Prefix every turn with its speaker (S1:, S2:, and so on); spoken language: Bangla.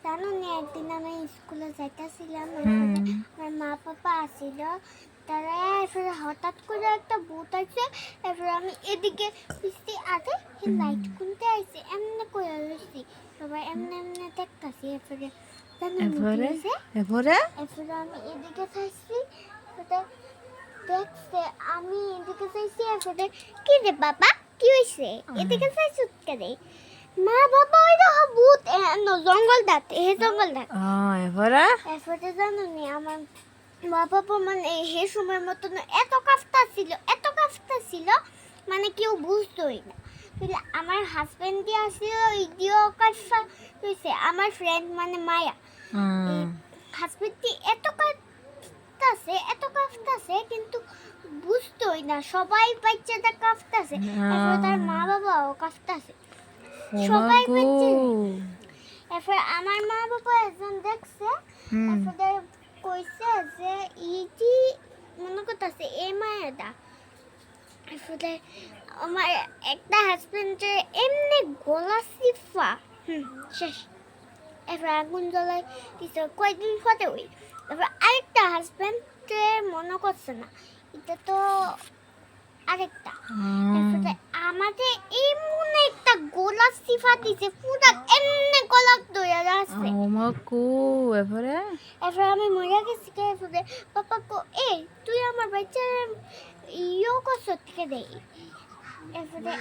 S1: জানো নি একদিন আমি স্কুলে যাইতেছিলাম,
S2: হুম।
S1: আমার মা পাপা আসছিল, তারা এরপরে হঠাৎ করে একটা ভূত আছে, এরপরে আমি এদিকে পিছতে আগে লাইট খুলতে আইছি, এমনি করে রয়েছি, সবাই এমনি এমনি দেখতেছি। এরপরে জানো নি কি
S2: এরপরে
S1: হয়েছে?
S2: এরপরে
S1: এরপরে আমি এদিকে চাইছি, দেখছে আমি এদিকে চাইছি, এরপরে কি রে বাবা কি হয়েছে, এদিকে চাইছি কেন? মা বাবা ওই দেখো ভূত জঙ্গল দাঁত জঙ্গল দাঁত।
S2: এরপরে
S1: এরপরে জানো নি আমার মা বাবা মানে হে সময় মতো এত কাফতা ছিল মানে কেউ বুঝতোই না। তাহলে আমার হাজবেন্ড দিয়ে আসছিল, ইডিও কাফা হয়েছে আমার ফ্রেন্ড মানে মায়া, হাজবেন্ড দিয়ে এত কাফতাছে কিন্তু বুঝতোই না, সবাই বাচ্চাটা কাফতাছে, এরপর তার মা বাবাও কাফতাছে, সবাই বাচ্চা। এরপর আমার মা বাবা একজন দেখছে, এরপরে কইছে যে ইটি মনে করতেছে এই মায়াটা। এরপরে আমার একটা হাজবেন্ডের এমনি গলা সিফা শেষ। এরপর আগুন জ্বলাই দিছে কয়েকদিন পরে ওই। এরপর আরেকটা হাজবেন্ডের মনে করছে না, এটা তো আরেকটা। এরপরে আমাদের এমন একটা গলা সিফা দিছে, পুরা এমনি গলা ধরে আছে।
S2: এরপরে
S1: এরপর আমি মরে গেছি। এরপরে পাপা কো এ তুই আমার বাচ্চা ইয়ো করছ থেকে দেই। এরপরে